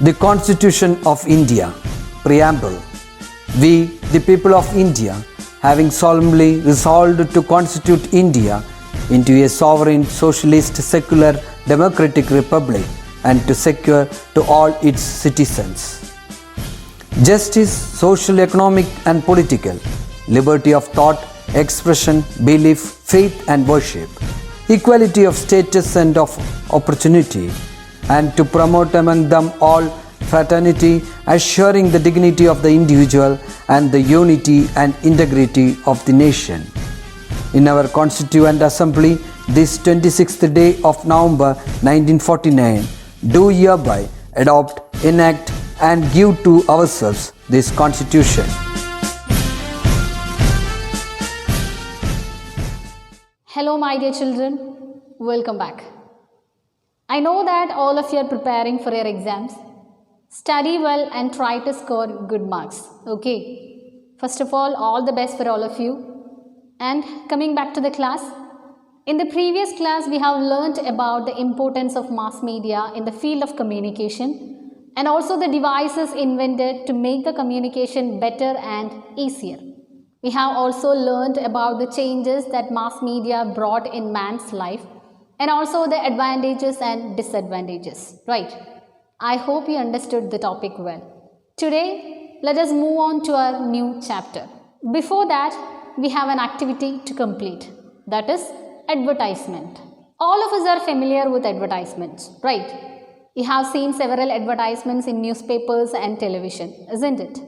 The Constitution of India, Preamble. We, the people of India, having solemnly resolved to constitute India into a sovereign, socialist, secular, democratic republic and to secure to all its citizens justice, social, economic and political, liberty of thought, expression, belief, faith and worship, equality of status and of opportunity, and to promote among them all fraternity, assuring the dignity of the individual and the unity and integrity of the nation. In our Constituent Assembly, this 26th day of November 1949, do hereby adopt, enact and give to ourselves this Constitution. Hello my dear children, welcome back. I know that all of you are preparing for your exams. Study well and try to score good marks. Okay. First of all the best for all of you. And coming back to the class. In the previous class, we have learnt about the importance of mass media in the field of communication and also the devices invented to make the communication better and easier. We have also learnt about the changes that mass media brought in man's life and also the advantages and disadvantages, right? I hope you understood the topic well. Today, let us move on to our new chapter. Before that, we have an activity to complete, that is advertisement. All of us are familiar with advertisements, right? You have seen several advertisements in newspapers and television, isn't it?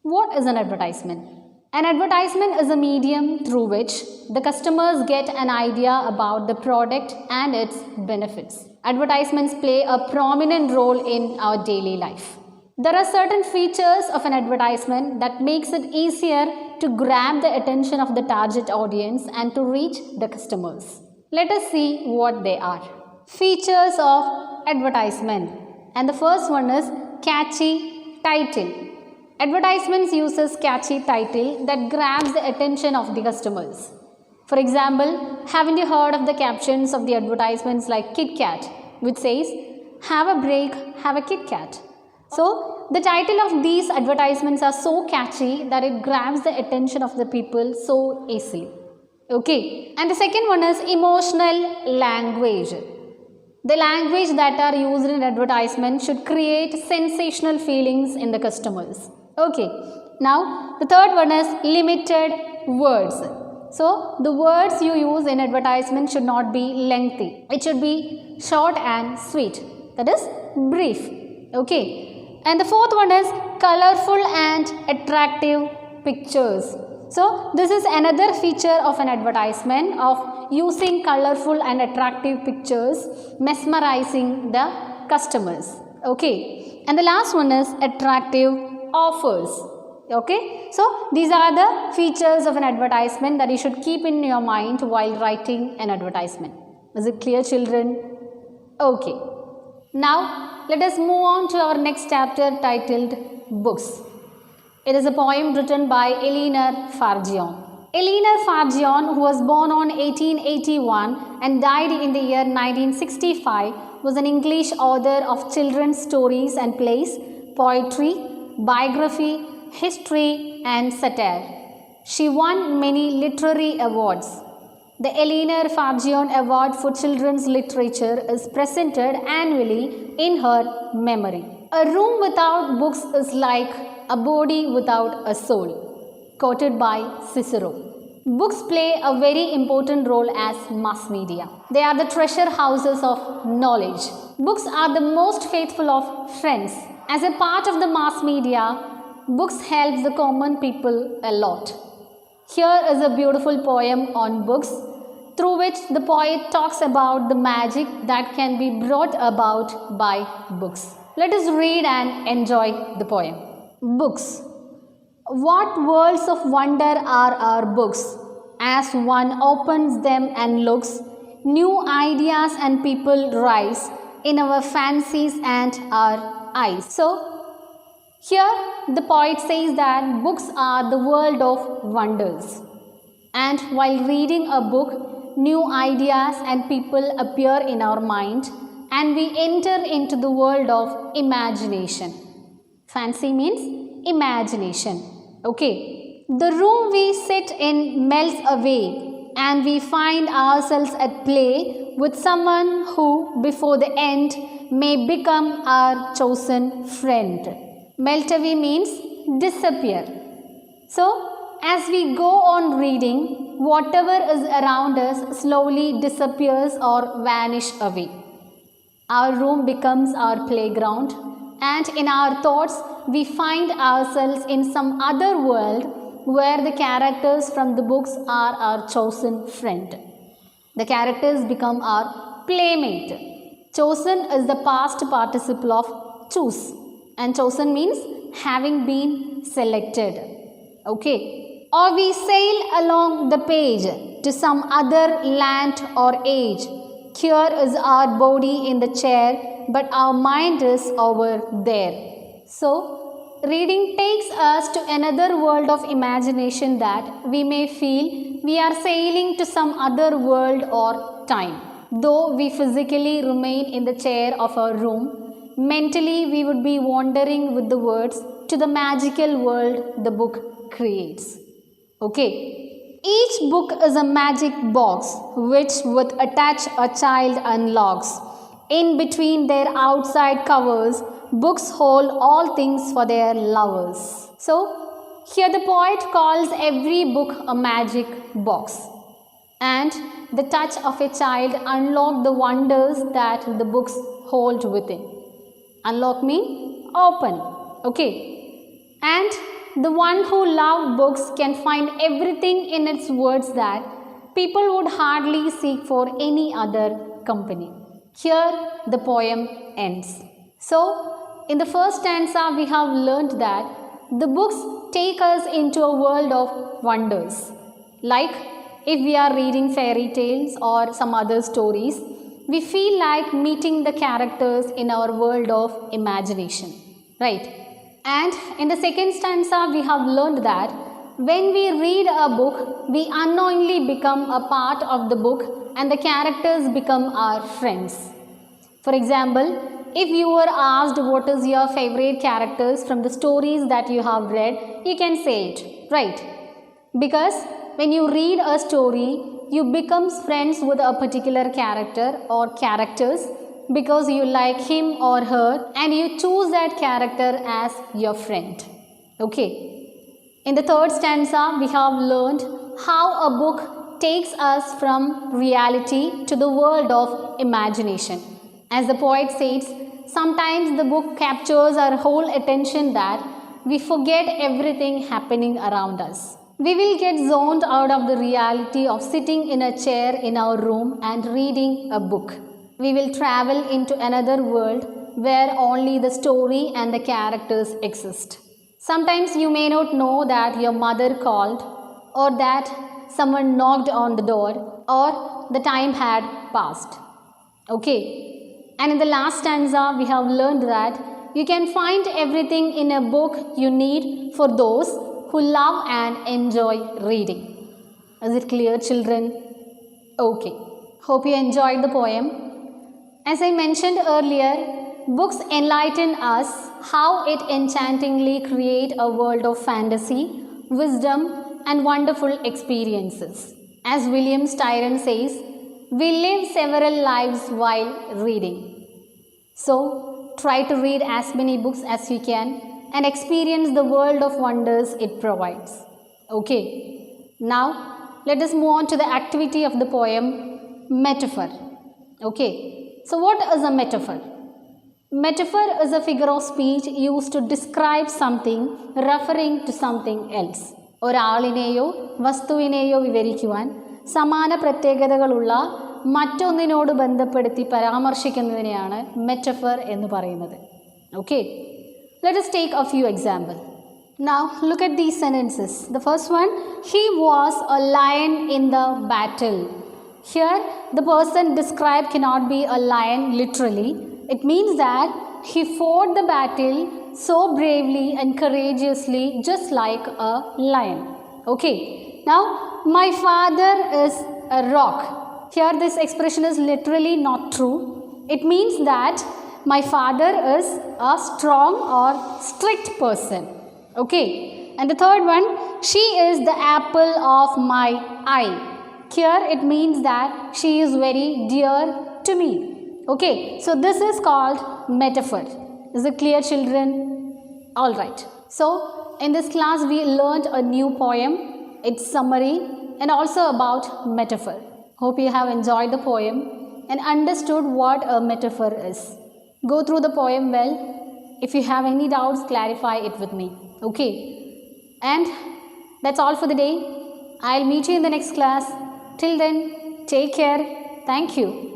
What is an advertisement? An advertisement is a medium through which the customers get an idea about the product and its benefits. Advertisements play a prominent role in our daily life. There are certain features of an advertisement that makes it easier to grab the attention of the target audience and to reach the customers. Let us see what they are. Features of advertisement. And the first one is catchy title. Advertisements uses catchy title that grabs the attention of the customers. For example, haven't you heard of the captions of the advertisements like Kit Kat, which says, "Have a break, have a Kit Kat." So, the title of these advertisements are so catchy that it grabs the attention of the people so easily. Okay. And the second one is emotional language. The language that are used in advertisement should create sensational feelings in the customers. Okay. Now, the third one is limited words. So, the words you use in advertisement should not be lengthy. It should be short and sweet. That is brief. Okay. And the fourth one is colorful and attractive pictures. So, this is another feature of an advertisement of using colorful and attractive pictures, mesmerizing the customers. Okay. And the last one is attractive offers. Okay. So, these are the features of an advertisement that you should keep in your mind while writing an advertisement. Is it clear, children? Okay. Now, let us move on to our next chapter titled Books. It is a poem written by Eleanor Farjeon. Eleanor Farjeon, who was born on 1881 and died in the year 1965, was an English author of children's stories and plays, poetry, biography, history and satire. She won many literary awards. The Eleanor Farjeon Award for Children's Literature is presented annually in her memory. A room without books is like a body without a soul, quoted by Cicero. Books play a very important role as mass media. They are the treasure houses of knowledge. Books are the most faithful of friends. As a part of the mass media, books help the common people a lot. Here is a beautiful poem on books, through which the poet talks about the magic that can be brought about by books. Let us read and enjoy the poem. Books. What worlds of wonder are our books! As one opens them and looks, new ideas and people rise in our fancies and our eyes. So, here the poet says that books are the world of wonders. And while reading a book, new ideas and people appear in our mind and we enter into the world of imagination. Fancy means imagination. Okay. The room we sit in melts away and we find ourselves at play with someone who, before the end, may become our chosen friend. Melt away means disappear. So, as we go on reading, whatever is around us slowly disappears or vanish away. Our room becomes our playground, and in our thoughts, we find ourselves in some other world where the characters from the books are our chosen friend. The characters become our playmate. Chosen is the past participle of choose, and chosen means having been selected. Okay. Or we sail along the page to some other land or age. Here is our body in the chair, but our mind is over there. So, reading takes us to another world of imagination that we may feel we are sailing to some other world or time. Though we physically remain in the chair of our room, mentally we would be wandering with the words to the magical world the book creates. Okay. Each book is a magic box which with a touch a child unlocks. In between their outside covers, books hold all things for their lovers. So, here the poet calls every book a magic box. And the touch of a child unlocks the wonders that the books hold within. Unlock means open. Okay. And the one who loves books can find everything in its words that people would hardly seek for any other company. Here the poem ends. So, in the first stanza we have learned that the books take us into a world of wonders. Like if we are reading fairy tales or some other stories, we feel like meeting the characters in our world of imagination. Right? And in the second stanza, we have learned that when we read a book, we unknowingly become a part of the book and the characters become our friends. For example, if you were asked what is your favorite characters from the stories that you have read, you can say it, right? Because when you read a story, you become friends with a particular character or characters because you like him or her and you choose that character as your friend. Okay. In the third stanza, we have learned how a book takes us from reality to the world of imagination. As the poet says, sometimes the book captures our whole attention that we forget everything happening around us. We will get zoned out of the reality of sitting in a chair in our room and reading a book. We will travel into another world where only the story and the characters exist. Sometimes you may not know that your mother called or that someone knocked on the door or the time had passed. Okay. And in the last stanza, we have learned that you can find everything in a book you need for those who love and enjoy reading. Is it clear, children? Okay. Hope you enjoyed the poem. As I mentioned earlier, books enlighten us how it enchantingly creates a world of fantasy, wisdom, and wonderful experiences. As William Styron says, we live several lives while reading. So, try to read as many books as you can and experience the world of wonders it provides. Okay. Now, let us move on to the activity of the poem, Metaphor. Okay. So, what is a metaphor? Metaphor is a figure of speech used to describe something referring to something else. ഒരാളിനെയോ വസ്തുവിനെയോ വിവരിക്കുവാൻ സമാന പ്രത്യേകതകളുള്ള മറ്റൊന്നിനോട് ബന്ധപ്പെടുത്തി പരാമർശിക്കുന്നതിനെയാണ് metaphor എന്ന് പറയുന്നത്. Okay, let us take a few examples. Now look at these sentences. The first one, he was a lion in the battle. Here the person described cannot be a lion literally. It means that he fought the battle so bravely and courageously, just like a lion. Okay. Now, my father is a rock. Here this expression is literally not true. It means that my father is a strong or strict person. Okay. And the third one, she is the apple of my eye. Here it means that she is very dear to me. Okay. So this is called metaphor. Is it clear, children? Alright. So in this class we learned a new poem, its summary, and also about metaphor. Hope you have enjoyed the poem and understood what a metaphor is. Go through the poem well. If you have any doubts, clarify it with me. Okay. And that's all for the day. I'll meet you in the next class. Till then, take care. Thank you.